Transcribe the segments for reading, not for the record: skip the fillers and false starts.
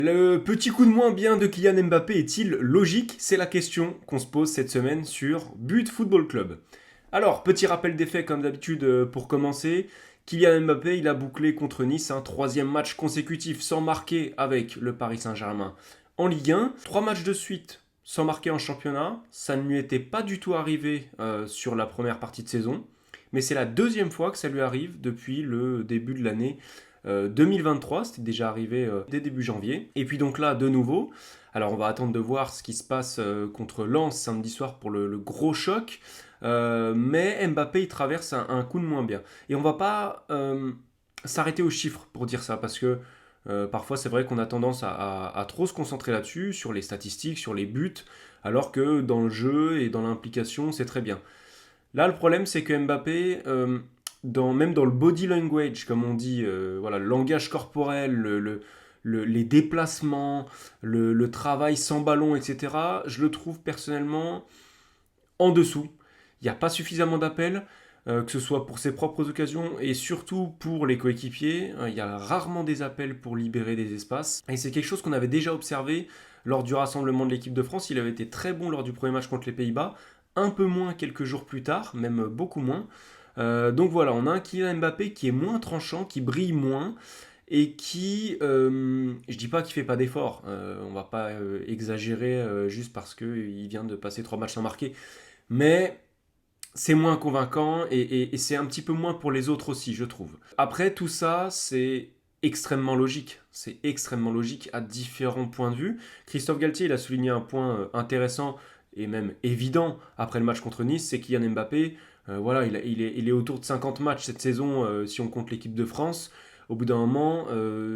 Le petit coup de moins bien de Kylian Mbappé est-il logique? C'est la question qu'on se pose cette semaine sur But Football Club. Alors, petit rappel des faits comme d'habitude pour commencer. Kylian Mbappé, il a bouclé contre Nice un troisième match consécutif sans marquer avec le Paris Saint-Germain en Ligue 1. Trois matchs de suite sans marquer en championnat. Ça ne lui était pas du tout arrivé sur la première partie de saison. Mais c'est la deuxième fois que ça lui arrive depuis le début de l'année 2023, c'était déjà arrivé dès début janvier. Et puis donc là, de nouveau, alors on va attendre de voir ce qui se passe contre Lens samedi soir pour le gros choc. Mais Mbappé, il traverse un coup de moins bien. Et on va pas s'arrêter aux chiffres pour dire ça, parce que parfois c'est vrai qu'on a tendance à trop se concentrer là-dessus, sur les statistiques, sur les buts, alors que dans le jeu et dans l'implication, c'est très bien. Là, le problème, c'est que Mbappé, même dans le body language, comme on dit, voilà, le langage corporel, les déplacements, le travail sans ballon, etc., je le trouve personnellement en dessous. Il n'y a pas suffisamment d'appels, que ce soit pour ses propres occasions et surtout pour les coéquipiers. Il y a rarement des appels pour libérer des espaces. Et c'est quelque chose qu'on avait déjà observé lors du rassemblement de l'équipe de France. Il avait été très bon lors du premier match contre les Pays-Bas, un peu moins quelques jours plus tard, même beaucoup moins. Donc voilà, on a un Kylian Mbappé qui est moins tranchant, qui brille moins et qui, je dis pas qu'il fait pas d'efforts, on va pas exagérer juste parce qu'il vient de passer trois matchs sans marquer, mais c'est moins convaincant et c'est un petit peu moins pour les autres aussi, je trouve. Après, tout ça, c'est extrêmement logique. C'est extrêmement logique à différents points de vue. Christophe Galtier, il a souligné un point intéressant et même évident après le match contre Nice, c'est Kylian Mbappé. Voilà, il est autour de 50 matchs cette saison si on compte l'équipe de France. Au bout d'un moment,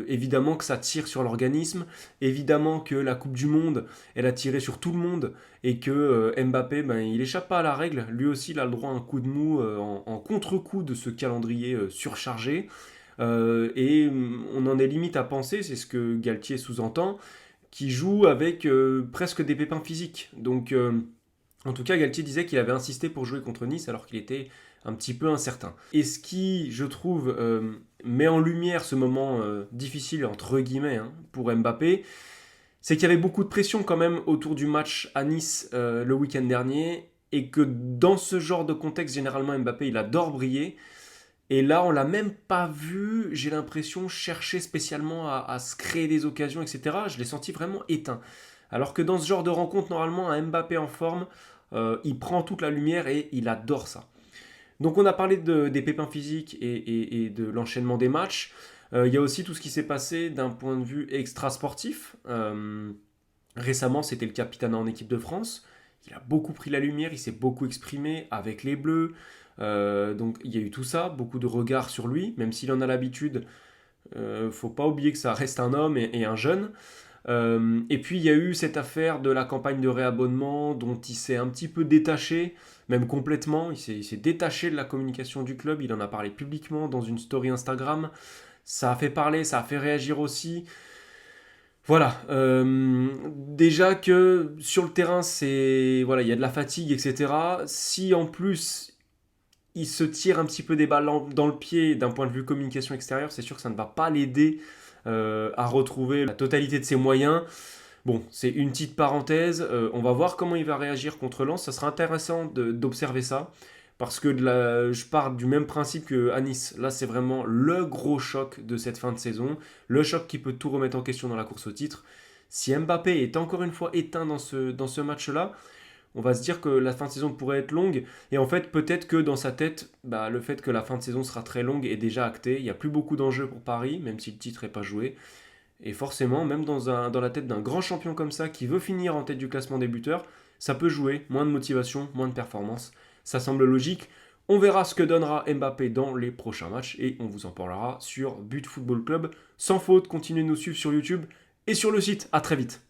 évidemment que ça tire sur l'organisme, évidemment que la Coupe du Monde, elle a tiré sur tout le monde, et que Mbappé, ben, il échappe pas à la règle. Lui aussi, il a le droit à un coup de mou en contre-coup de ce calendrier surchargé. Et on en est limite à penser, c'est ce que Galtier sous-entend, qui joue avec presque des pépins physiques. Donc, en tout cas, Galtier disait qu'il avait insisté pour jouer contre Nice alors qu'il était un petit peu incertain. Et ce qui, je trouve, met en lumière ce moment difficile, entre guillemets, hein, pour Mbappé, c'est qu'il y avait beaucoup de pression quand même autour du match à Nice le week-end dernier, et que dans ce genre de contexte, généralement, Mbappé, il adore briller. Et là, on l'a même pas vu, j'ai l'impression, chercher spécialement à se créer des occasions, etc. Je l'ai senti vraiment éteint. Alors que dans ce genre de rencontre, normalement, un Mbappé en forme, il prend toute la lumière et il adore ça. Donc on a parlé des pépins physiques et de l'enchaînement des matchs. Il y a aussi tout ce qui s'est passé d'un point de vue extra-sportif. Récemment, c'était le capitaine en équipe de France. Il a beaucoup pris la lumière, il s'est beaucoup exprimé avec les Bleus. Donc il y a eu tout ça, beaucoup de regards sur lui, même s'il en a l'habitude. Faut pas oublier que ça reste un homme et un jeune. Et puis il y a eu cette affaire de la campagne de réabonnement dont il s'est un petit peu détaché, même complètement. Il s'est détaché de la communication du club, il en a parlé publiquement dans une story Instagram. Ça a fait parler, ça a fait réagir aussi. Voilà, déjà que sur le terrain, c'est voilà, il y a de la fatigue, etc. Si en plus il se tire un petit peu des balles dans le pied d'un point de vue communication extérieure, c'est sûr que ça ne va pas l'aider à retrouver la totalité de ses moyens. Bon, c'est une petite parenthèse. On va voir comment il va réagir contre Lens. Ça sera intéressant d'observer ça. Parce que je pars du même principe que à Nice. Là, c'est vraiment le gros choc de cette fin de saison. Le choc qui peut tout remettre en question dans la course au titre. Si Mbappé est encore une fois éteint dans ce match-là, on va se dire que la fin de saison pourrait être longue. Et en fait, peut-être que dans sa tête, bah, le fait que la fin de saison sera très longue est déjà acté. Il n'y a plus beaucoup d'enjeux pour Paris, même si le titre n'est pas joué. Et forcément, même dans la tête d'un grand champion comme ça, qui veut finir en tête du classement des buteurs, ça peut jouer. Moins de motivation, moins de performance. Ça semble logique. On verra ce que donnera Mbappé dans les prochains matchs et on vous en parlera sur But Football Club. Sans faute, continuez de nous suivre sur YouTube et sur le site. A très vite.